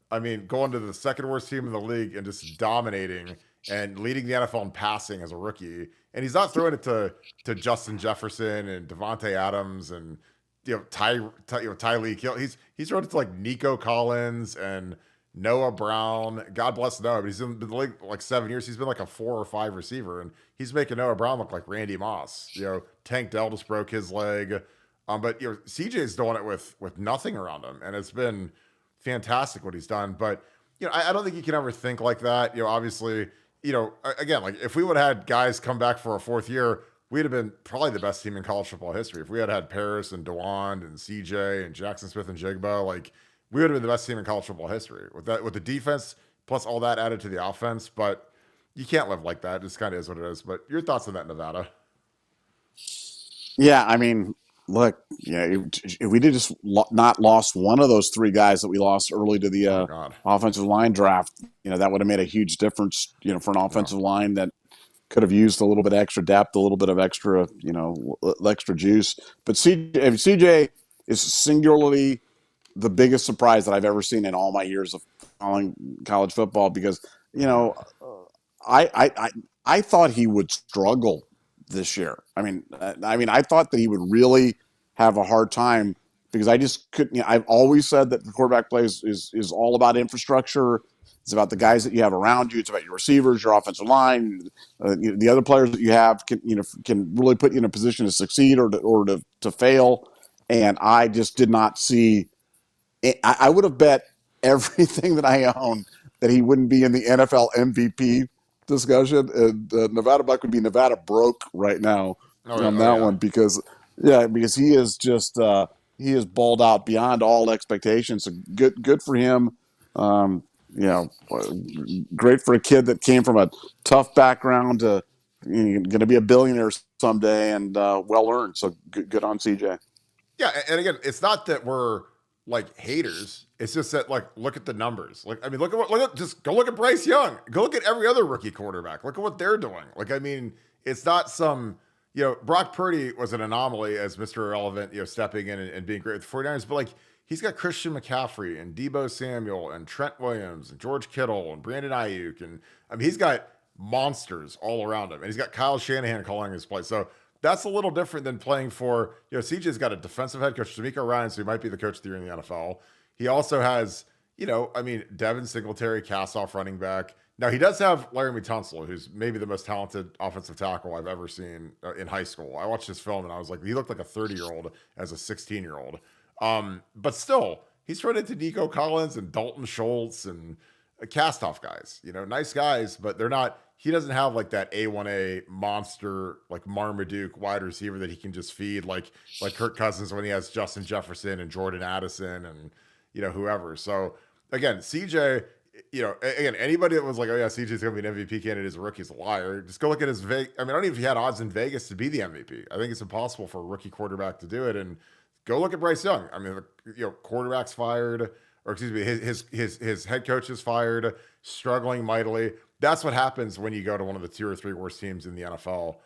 I mean, going to the second worst team in the league and just dominating and leading the NFL in passing as a rookie. And he's not throwing it to Justin Jefferson and Devontae Adams and Tyreek Hill. He's throwing it to like Nico Collins and Noah Brown. God bless Noah, but he's in the league like 7 years. He's been like a 4 or 5 receiver, and he's making Noah Brown look like Randy Moss. Tank Dell just broke his leg. But CJ's doing it with nothing around him, and it's been fantastic what he's done. But I don't think you can ever think like that. Obviously, again, like if we would have had guys come back for a 4th year, we'd have been probably the best team in college football history. If we had Paris and DeWand and CJ and Jackson Smith and Jigba, like we would have been the best team in college football history with the defense plus all that added to the offense. But you can't live like that. It just kind of is what it is. But your thoughts on that, Nevada? Yeah, I mean, look, if we did just not lost one of those 3 guys that we lost early to the offensive line draft, that would have made a huge difference, for an offensive line that could have used a little bit of extra depth, a little bit of extra, extra juice. But CJ is singularly the biggest surprise that I've ever seen in all my years of following college football because, I thought he would struggle this year. I mean, I thought that he would really have a hard time because I just couldn't. I've always said that the quarterback play is all about infrastructure. It's about the guys that you have around you. It's about your receivers, your offensive line, the other players that you have can really put you in a position to succeed or to fail. And I just did not see. I would have bet everything that I own that he wouldn't be in the NFL MVP discussion, and Nevada Buck would be Nevada broke right now on that one because he is just he is balled out beyond all expectations. So good for him. Great for a kid that came from a tough background to going to be a billionaire someday, and well earned. So good on CJ. Yeah, and again, it's not that we're like haters. It's just that like look at the numbers. Like I mean, just go look at Bryce Young. Go look at every other rookie quarterback. Look at what they're doing. Like I mean, it's not some Brock Purdy was an anomaly as Mr. Irrelevant, stepping in and being great with the 49ers, but like he's got Christian McCaffrey and Deebo Samuel and Trent Williams and George Kittle and Brandon Ayuk, and I mean he's got monsters all around him, and he's got Kyle Shanahan calling his play. So that's a little different than playing for, CJ's got a defensive head coach, D'Amico Ryans, who might be the coach of the year in the NFL. He also has, Devin Singletary, cast-off running back. Now, he does have Laramie Tunsil, who's maybe the most talented offensive tackle I've ever seen in high school. I watched his film, and I was like, he looked like a 30-year-old as a 16-year-old. But still, he's thrown into Nico Collins and Dalton Schultz and cast-off guys, nice guys, but they're not. He doesn't have like that A1A monster like Marmaduke wide receiver that he can just feed like Kirk Cousins when he has Justin Jefferson and Jordan Addison and whoever. So again, CJ, again, anybody that was like, oh yeah, CJ's gonna be an MVP candidate as a rookie is a liar. Just go look at his Vegas. I mean, I don't even know if he had odds in Vegas to be the MVP. I think it's impossible for a rookie quarterback to do it. And go look at Bryce Young. I mean, quarterback's fired, or excuse me, his head coach is fired, struggling mightily. That's what happens when you go to one of the 2 or 3 worst teams in the NFL.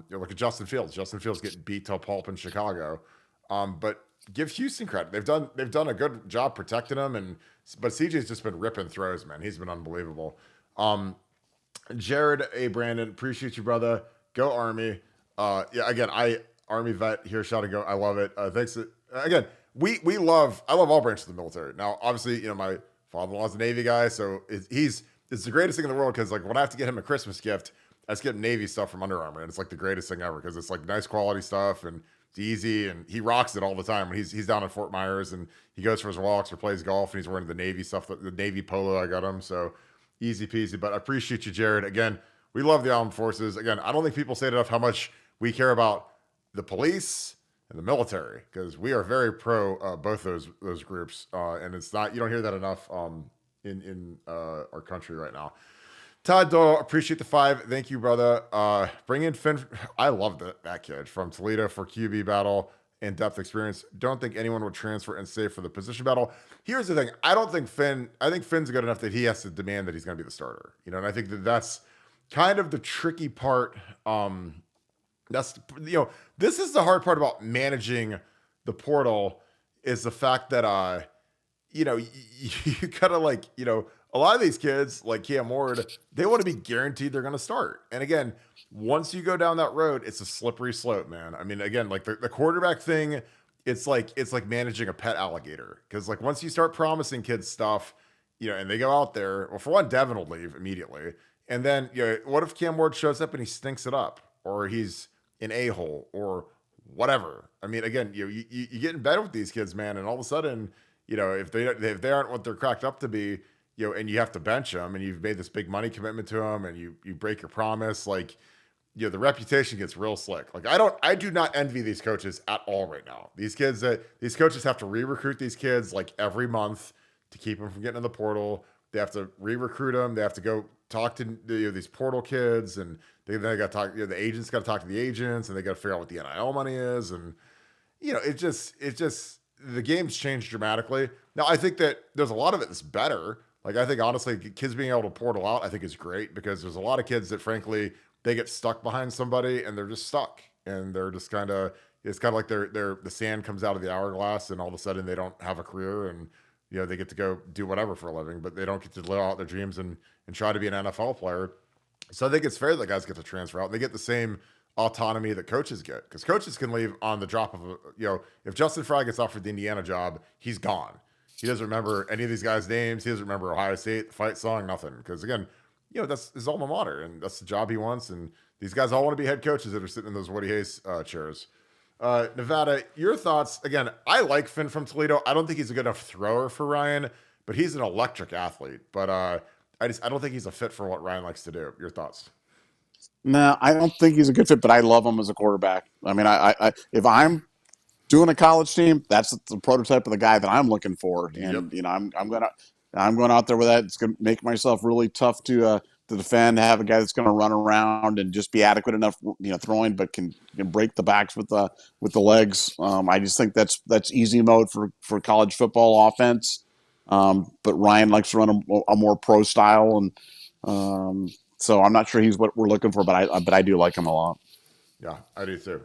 Look at Justin Fields. Justin Fields getting beat to a pulp in Chicago. But give Houston credit. They've done a good job protecting him, but CJ's just been ripping throws, man. He's been unbelievable. Jared A. Brandon, appreciate you, brother. Go Army. Yeah, again, Army vet here, shout out, go. I love it. Thanks. Again, I love all branches of the military. Now, obviously, my father-in-law's a Navy guy, so it's the greatest thing in the world because like when I have to get him a Christmas gift, I just get Navy stuff from Under Armour, and it's like the greatest thing ever because it's like nice quality stuff and it's easy, and he rocks it all the time when he's down in Fort Myers and he goes for his walks or plays golf and he's wearing the Navy stuff, the Navy polo I got him. So easy peasy. But I appreciate you, Jared. Again, we love the armed forces. Again, I don't think people say enough how much we care about the police and the military because we are very pro both those groups, and it's not, you don't hear that enough in our country right now. Todd Doyle, appreciate the 5. Thank you, brother. Bring in Finn. I love that kid from Toledo for QB battle and depth experience. Don't think anyone would transfer and stay for the position battle. Here's the thing. I think Finn's good enough that he has to demand that he's going to be the starter. And I think that's kind of the tricky part. This is the hard part about managing the portal is the fact that, you gotta a lot of these kids like Cam Ward, they want to be guaranteed they're going to start. And again, once you go down that road, it's a slippery slope, man. I mean, again, like the quarterback thing, it's like managing a pet alligator. Cause like once you start promising kids stuff, and they go out there, well, for one, Devon will leave immediately. And then, what if Cam Ward shows up and he stinks it up or he's an a-hole or whatever? I mean, again, you get in bed with these kids, man. And all of a sudden, if they aren't what they're cracked up to be, and you have to bench them and you've made this big money commitment to them and you break your promise, like, the reputation gets real slick. Like I do not envy these coaches at all right now. These coaches have to re-recruit these kids like every month to keep them from getting in the portal. They have to re-recruit them. They have to go talk to these portal kids, and they got to talk. The agents got to talk to the agents, and they got to figure out what the NIL money is, and it just the game's changed dramatically. Now I think that there's a lot of it that's better. Like, I think, honestly, kids being able to portal out, I think is great because there's a lot of kids that, frankly, they get stuck behind somebody and they're just stuck. And they're just it's kind of like the sand comes out of the hourglass and all of a sudden they don't have a career and, they get to go do whatever for a living, but they don't get to live out their dreams and try to be an NFL player. So I think it's fair that guys get to transfer out. And they get the same autonomy that coaches get because coaches can leave on the drop of if Justin Fry gets offered the Indiana job, he's gone. He doesn't remember any of these guys' names. He doesn't remember Ohio State, the fight song, nothing. Because again, that's his alma mater, and that's the job he wants. And these guys all want to be head coaches that are sitting in those Woody Hayes chairs. Nevada, your thoughts? Again, I like Finn from Toledo. I don't think he's a good enough thrower for Ryan, but he's an electric athlete. But I don't think he's a fit for what Ryan likes to do. Your thoughts? No, I don't think he's a good fit, but I love him as a quarterback. I mean, I if I'm doing a college team, that's the prototype of the guy that I'm looking for. And, Yep. I'm going out there with that. It's going to make myself really tough to defend, have a guy that's going to run around and just be adequate enough, throwing, but can break the backs with the legs. I just think that's easy mode for college football offense. But Ryan likes to run a more pro style. And so I'm not sure he's what we're looking for, but I do like him a lot. Yeah, I do too.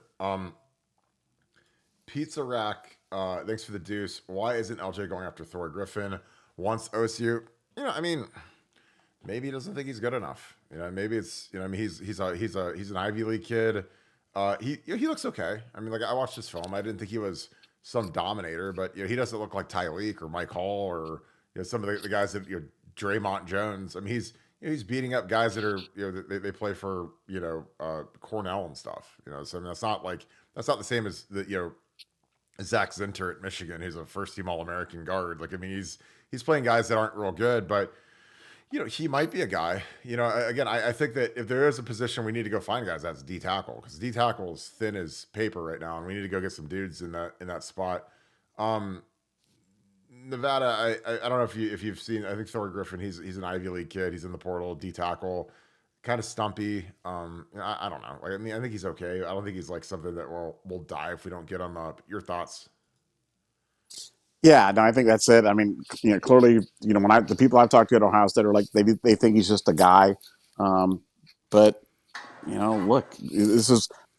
Pizza Rack, thanks for the deuce. Why isn't LJ going after Thor Griffin? Wants OSU. I mean, maybe he doesn't think he's good enough. Maybe it's he's an Ivy League kid. He looks okay. I mean, like I watched his film. I didn't think he was some dominator, but he doesn't look like Tyreek or Mike Hall or some of the guys that Draymond Jones. I mean, he's beating up guys that are they play for Cornell and stuff. So I mean, that's not the same as the Zach Zinter at Michigan, who's a first-team All-American guard. Like, I mean, he's playing guys that aren't real good, but he might be a guy. Again, I think that if there is a position we need to go find guys, that's D tackle, because D tackle is thin as paper right now, and we need to go get some dudes in that spot. Um, Nevada, I don't know if you've seen. I think Thor Griffin. He's an Ivy League kid. He's in the portal, D tackle, kind of stumpy. I don't know. Like, I mean, I think he's okay. I don't think he's like something that will die if we don't get him up. Your thoughts? Yeah, no, I think that's it. I mean, clearly, when the people I've talked to at Ohio State are like they think he's just a guy, but look,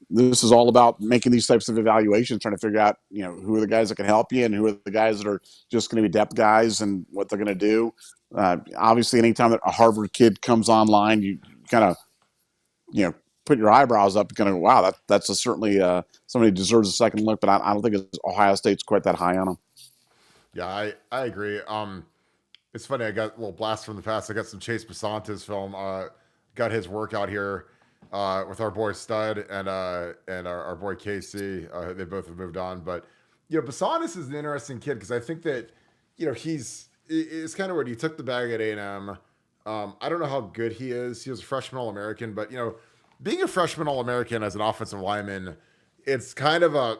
this is all about making these types of evaluations, trying to figure out who are the guys that can help you and who are the guys that are just going to be depth guys and what they're going to do. Obviously, anytime that a Harvard kid comes online, you kind of put your eyebrows up, kind of wow, that's certainly somebody who deserves a second look. But I don't think Ohio State's quite that high on him. Yeah, I agree. It's funny. I got a little blast from the past. I got some Chase Basantes film. Got his workout here with our boy Stud and our boy Casey. They both have moved on, but Basantes is an interesting kid because I think that it's kind of weird. He took the bag at A&M. I don't know how good he is. He was a freshman All-American, but being a freshman All-American as an offensive lineman, it's kind of a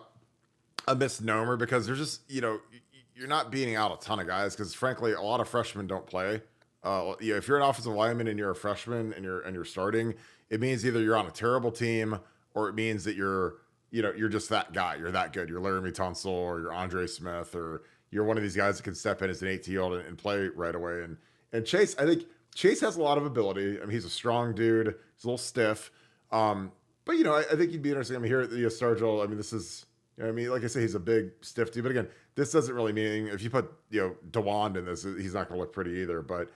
misnomer because there's just you're not beating out a ton of guys because frankly a lot of freshmen don't play. If you're an offensive lineman and you're a freshman and you're starting, it means either you're on a terrible team or it means that you're just that guy. You're that good. You're Laramie Tunsil or you're Andre Smith or you're one of these guys that can step in as an 18-year-old and play right away. And Chase, I think Chase has a lot of ability. I mean, he's a strong dude. He's a little stiff. But I think he'd be interesting. I mean, here at the Sturgill, I mean, this is. Like I say, he's a big stiff dude. But again, this doesn't really mean if you put DeWand in this, he's not going to look pretty either. But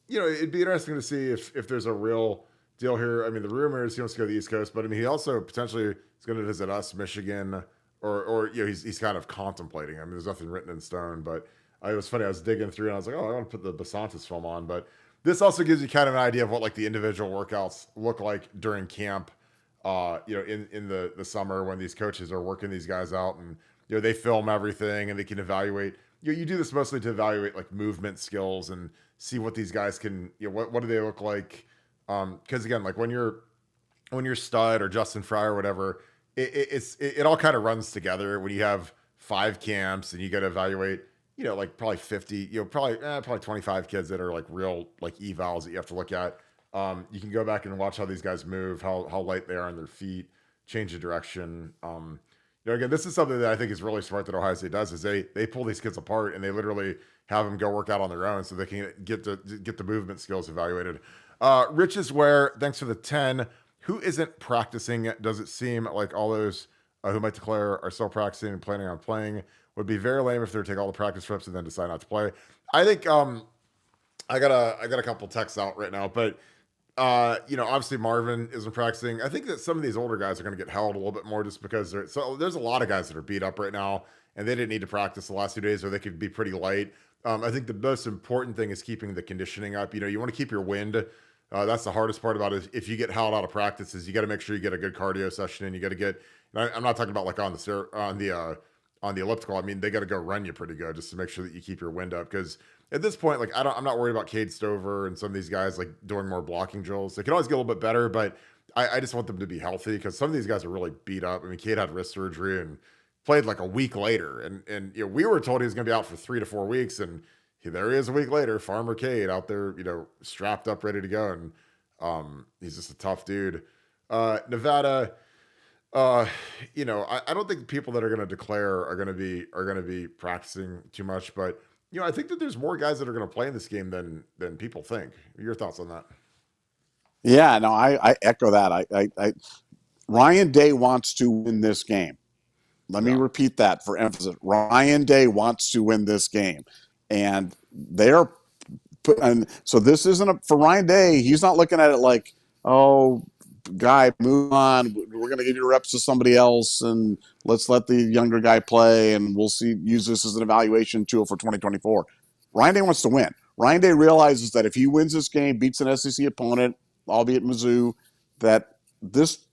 it'd be interesting to see if there's a real deal here. I mean, the rumor is he wants to go to the East Coast, but I mean, he also potentially is going to visit us, Michigan, or he's kind of contemplating. I mean, there's nothing written in stone. But it was funny. I was digging through and I was like, oh, I want to put the Basantes film on. But this also gives you kind of an idea of what like the individual workouts look like during camp. In the summer when these coaches are working these guys out and they film everything and they can evaluate. You do this mostly to evaluate like movement skills and see what these guys can. What do they look like? Because again, like when you're Stud or Justin Fry or whatever, it all kind of runs together when you have 5 camps and you got to evaluate. Like probably 50. Probably 25 kids that are like real like evals that you have to look at. You can go back and watch how these guys move, how light they are on their feet, change the direction. Again, this is something that I think is really smart that Ohio State does is they pull these kids apart and they literally have them go work out on their own so they can get the movement skills evaluated. Riches Ware, thanks for the 10. Who isn't practicing? Does it seem like all those who might declare are still practicing and planning on playing? Would be very lame if they take all the practice reps and then decide not to play. I think I got a couple texts out right now, but obviously Marvin isn't practicing. I think that some of these older guys are going to get held a little bit more just because there's a lot of guys that are beat up right now and they didn't need to practice the last 2 days or they could be pretty light. I think the most important thing is keeping the conditioning up. You want to keep your wind. That's the hardest part about it. If you get held out of practice is you got to make sure you get a good cardio session and you got to get, I'm not talking about like on the elliptical. I mean, they got to go run you pretty good just to make sure that you keep your wind up because at this point, like I'm not worried about Cade Stover and some of these guys like doing more blocking drills. They can always get a little bit better, but I just want them to be healthy because some of these guys are really beat up. I mean, Cade had wrist surgery and played like a week later, and we were told he was going to be out for 3 to 4 weeks, and there he is a week later, Farmer Cade out there, strapped up, ready to go, and he's just a tough dude. Nevada. I don't think people that are going to declare are going to be practicing too much, but I think that there's more guys that are going to play in this game than people think. Your thoughts on that? Yeah, no, I echo that. I Ryan Day wants to win this game. Let me repeat that for emphasis. Ryan Day wants to win this game, and so this isn't for Ryan Day. He's not looking at it like, oh, guy, move on. We're going to give you reps to somebody else, and let's let the younger guy play, and we'll use this as an evaluation tool for 2024. Ryan Day wants to win. Ryan Day realizes that if he wins this game, beats an SEC opponent, albeit Mizzou, that this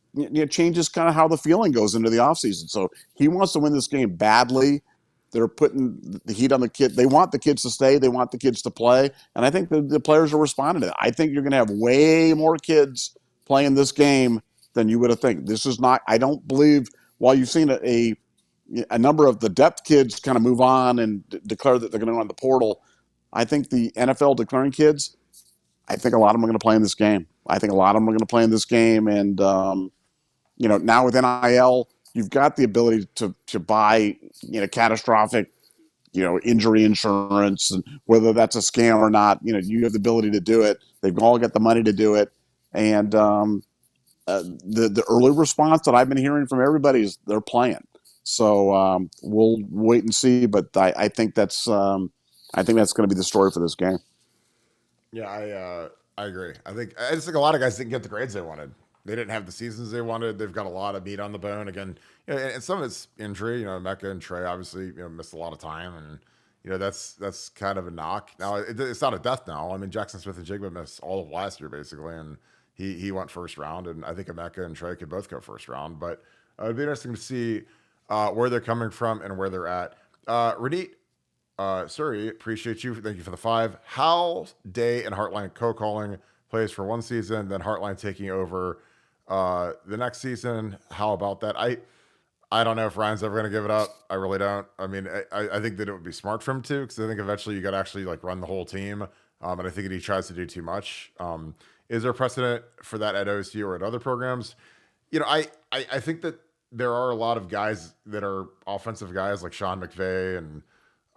changes kind of how the feeling goes into the offseason. So he wants to win this game badly. They're putting the heat on the kid. They want the kids to stay. They want the kids to play. And I think the players are responding to that. I think you're going to have way more kids playing this game than you would have think. This is not, I don't believe, while you've seen a number of the depth kids kind of move on and declare that they're going to go on the portal, I think the NFL declaring kids, I think a lot of them are going to play in this game. I think a lot of them are going to play in this game. And, now with NIL, you've got the ability to buy, catastrophic, injury insurance, and whether that's a scam or not, you have the ability to do it. They've all got the money to do it. And the early response that I've been hearing from everybody is they're playing. So we'll wait and see. But I think that's going to be the story for this game. Yeah, I agree. I just think a lot of guys didn't get the grades they wanted. They didn't have the seasons they wanted. They've got a lot of meat on the bone again. And some of it's injury. Mecca and Trey obviously missed a lot of time, and that's kind of a knock. Now it's not a death knell. I mean, Jackson Smith and Jigba missed all of last year basically, and he went first round, and I think Emeka and Trey could both go first round. But it'd be interesting to see where they're coming from and where they're at. Renit, Suri, appreciate you. Thank you for the 5. How Day and Hartline CoCalling plays for one season, then Hartline taking over the next season. How about that? I don't know if Ryan's ever going to give it up. I really don't. I mean, I think that it would be smart for him to, because I think eventually you got to actually run the whole team. And I think that he tries to do too much. Is there precedent for that at OSU or at other programs? I think that there are a lot of guys that are offensive guys like Sean McVay and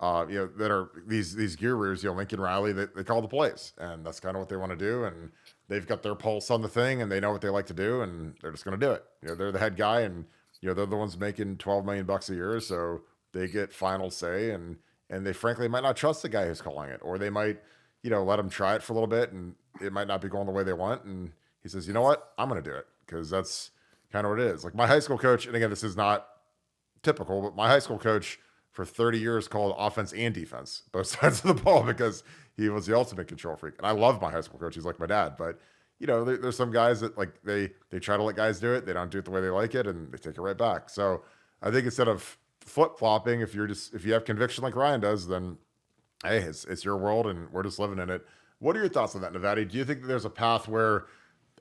that are these gurus, Lincoln Riley, they call the plays, and that's kind of what they want to do. And they've got their pulse on the thing, and they know what they like to do, and they're just going to do it. They're the head guy, and they're the ones making $12 million a year, so they get final say, and they frankly might not trust the guy who's calling it, or they might, let him try it for a little bit, and it might not be going the way they want, and he says, you know what, I'm going to do it, because that's kind of what it is. Like my high school coach, and again, this is not typical, but my high school coach for 30 years called offense and defense, both sides of the ball, because he was the ultimate control freak. And I love my high school coach. He's like my dad. But, there's some guys that they try to let guys do it. They don't do it the way they like it, and they take it right back. So I think instead of flip-flopping, if you have conviction like Ryan does, then, hey, it's your world, and we're just living in it. What are your thoughts on that, Nevada? Do you think that there's a path where,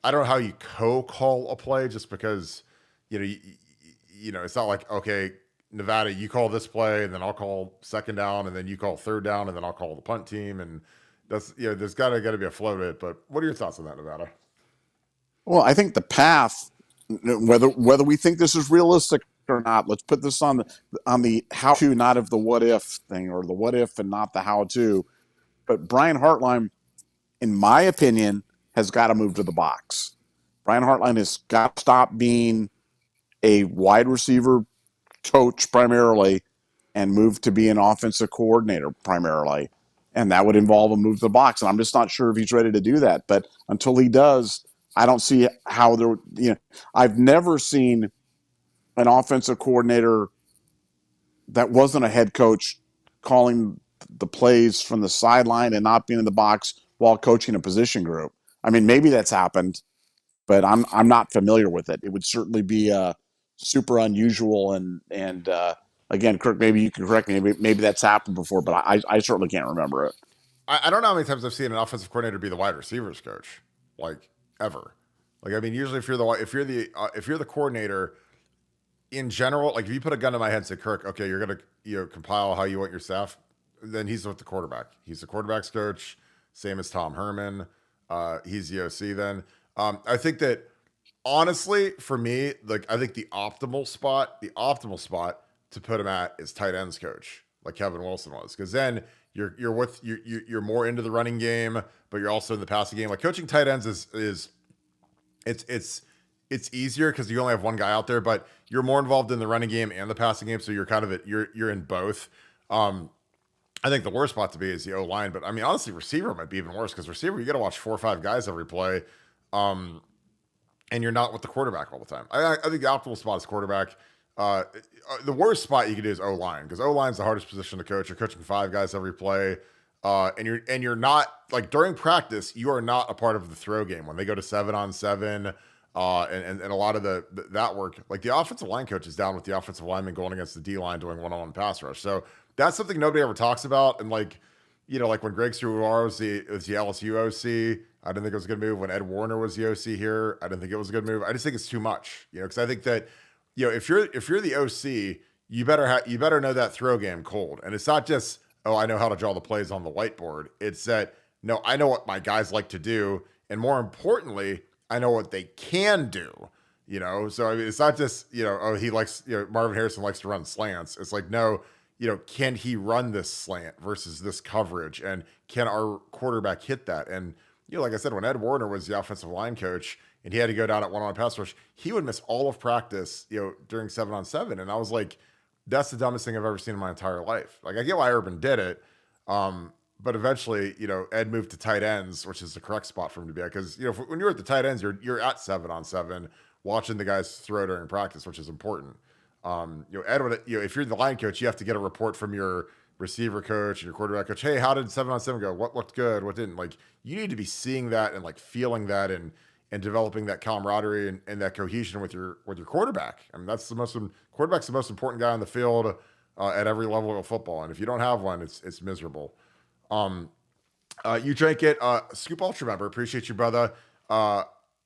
I don't know how you co-call a play, just because, it's not like, okay, Nevada, you call this play, and then I'll call second down, and then you call third down, and then I'll call the punt team, and that's there's got to be a flow to it. But what are your thoughts on that, Nevada? Well, I think the path, whether we think this is realistic or not, let's put this on the how to, not of the what if thing, or the what if and not the how to. But Brian Hartline, in my opinion, has got to move to the box. Brian Hartline has got to stop being a wide receiver coach primarily and move to be an offensive coordinator primarily. And that would involve a move to the box. And I'm just not sure if he's ready to do that. But until he does, I don't see how I've never seen an offensive coordinator that wasn't a head coach calling the plays from the sideline and not being in the box while coaching a position group. I mean, maybe that's happened, but I'm not familiar with it. It would certainly be super unusual, and again, Kirk, maybe you can correct me. Maybe that's happened before, but I certainly can't remember it. I don't know how many times I've seen an offensive coordinator be the wide receivers coach, ever. I mean, usually if you're the coordinator in general, if you put a gun to my head and say, Kirk, okay, you're gonna compile how you want your staff, then he's with the quarterback. He's the quarterback's coach, same as Tom Herman. He's the OC then. I think that, honestly, for me, I think the optimal spot to put him at is tight ends coach, like Kevin Wilson was, because then you're more into the running game, but you're also in the passing game. Coaching tight ends is it's easier because you only have one guy out there, but you're more involved in the running game and the passing game, so you're kind of you're in both. I think the worst spot to be is the O-line, but I mean, honestly, receiver might be even worse, because receiver, you got to watch 4 or 5 guys every play. And you're not with the quarterback all the time. I think the optimal spot is quarterback. The worst spot you could do is O-line, because O-line is the hardest position to coach. You're coaching 5 guys every play, and you're not, during practice, you are not a part of the throw game when they go to 7-on-7. And a lot of that work, like the offensive line coach is down with the offensive lineman going against the D line doing one-on-one pass rush. So that's something nobody ever talks about. And like, like when Greg Stewart was the LSU OC, I didn't think it was a good move. When Ed Warner was the OC here, I didn't think it was a good move. I just think it's too much, because I think that, if you're the OC, you better know that throw game cold. And it's not just, oh, I know how to draw the plays on the whiteboard. It's that, no, I know what my guys like to do, and more importantly, I know what they can do. So I mean, it's not just, oh, he likes, Marvin Harrison likes to run slants. It's like, no, can he run this slant versus this coverage, and can our quarterback hit that? And like I said, when Ed Warner was the offensive line coach and he had to go down at one-on-one pass rush, he would miss all of practice, during 7-on-7. And I was like, that's the dumbest thing I've ever seen in my entire life. Like, I get why Urban did it. But eventually, Ed moved to tight ends, which is the correct spot for him to be at. Because, when you're at the tight ends, you're at 7-on-7 watching the guys throw during practice, which is important. Ed would, if you're the line coach, you have to get a report from your receiver coach and your quarterback coach. Hey, how did 7-on-7 go? What looked good? What didn't? Like, you need to be seeing that and like feeling that and developing that camaraderie and that cohesion with your quarterback. I mean, quarterback's the most important guy on the field at every level of football. And if you don't have one, it's miserable. You drank it. Scoop Ultra member. Appreciate you, brother.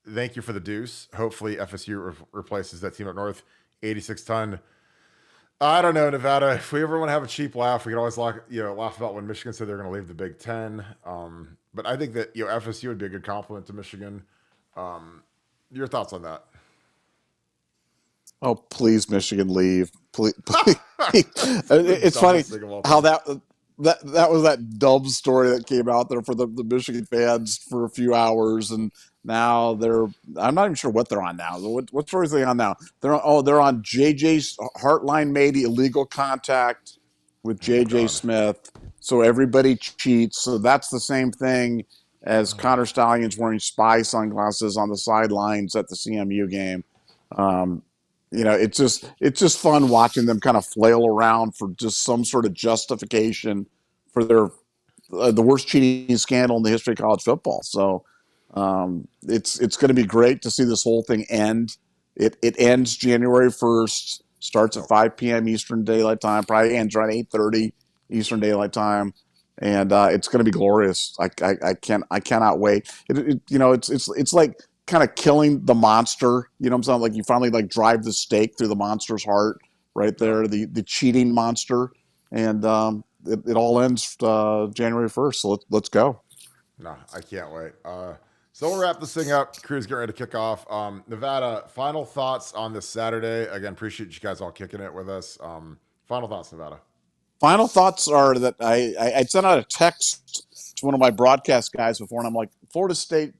Thank you for the deuce. Hopefully FSU replaces that team up north. 86-ton. I don't know, Nevada. If we ever want to have a cheap laugh, we can always laugh about when Michigan said they're going to leave the Big Ten. But I think that FSU would be a good compliment to Michigan. Your thoughts on that? Oh, please, Michigan, leave. Please. It's funny how that was that dumb story that came out there for the Michigan fans for a few hours, and now I'm not even sure what they're on now. What story is they on now? They're on JJ's Hartline made illegal contact with JJ Smith, so everybody cheats. So that's the same thing as Connor Stallions wearing spy sunglasses on the sidelines at the CMU game. It's just fun watching them kind of flail around for just some sort of justification for their the worst cheating scandal in the history of college football. So it's going to be great to see this whole thing end. It ends January 1st, starts at 5 p.m. Eastern Daylight Time, probably ends around 8:30 Eastern Daylight Time, and it's going to be glorious. I cannot wait. It's like kind of killing the monster. You know what I'm saying? Like you finally like drive the stake through the monster's heart right there, the cheating monster, and it all ends January 1st. So let's go. No, I can't wait. So we'll wrap this thing up. Crew's getting ready to kick off. Nevada, final thoughts on this Saturday. Again, appreciate you guys all kicking it with us. Final thoughts, Nevada. Final thoughts are that I sent out a text to one of my broadcast guys before, and I'm like, Florida State,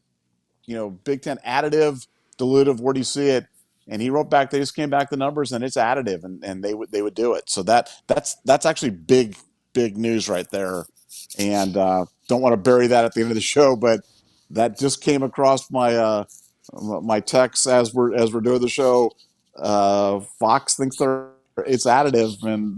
Big Ten additive, dilutive, where do you see it? And he wrote back, they just came back the numbers, and it's additive, and they would do it. So that's actually big news right there. And don't want to bury that at the end of the show, but that just came across my my text as we're doing the show. Fox thinks it's additive, and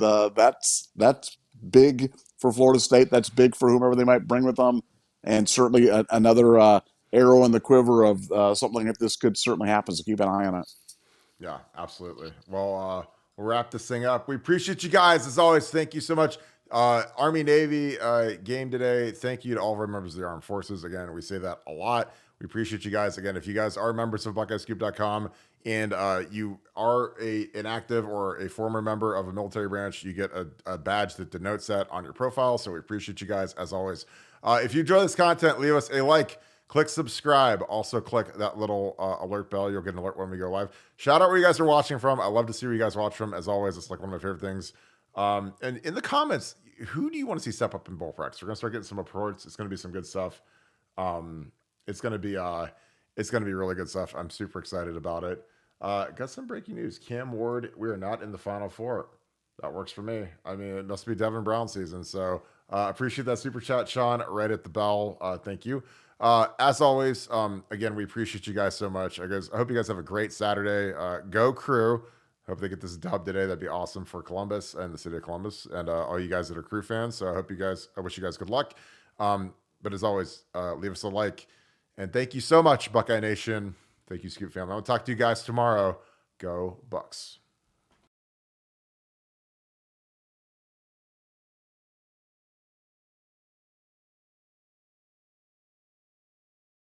that's big for Florida State. That's big for whomever they might bring with them, and certainly another arrow in the quiver of something like this could certainly happen. So keep an eye on it. Yeah, absolutely. Well, we'll wrap this thing up. We appreciate you guys as always. Thank you so much. Army Navy game today. Thank you to all of our members of the armed forces. Again, we say that a lot. We appreciate you guys. Again, if you guys are members of BuckeyeScoop.com and you are an active or a former member of a military branch, you get a badge that denotes that on your profile. So we appreciate you guys as always. If you enjoy this content, leave us a like. Click subscribe. Also click that little alert bell. You'll get an alert when we go live. Shout out where you guys are watching from. I love to see where you guys watch from. As always, it's like one of my favorite things. And in the comments, who do you want to see step up in bowl practice? We're gonna start getting some reports. It's gonna be some good stuff. It's gonna be really good stuff. I'm super excited about it. Got some breaking news. Cam Ward, we are not in the Final Four. That works for me. I mean, it must be Devon Browns season. So appreciate that super chat, Sean. Right at the bell. Thank you. As always, again, we appreciate you guys so much. I hope you guys have a great Saturday. Go Crew. Hope they get this dub today. That'd be awesome for Columbus and the city of Columbus and all you guys that are Crew fans. So I wish you guys good luck. But as always, leave us a like. And thank you so much, Buckeye Nation. Thank you, Scoop family. I'll talk to you guys tomorrow. Go Bucks.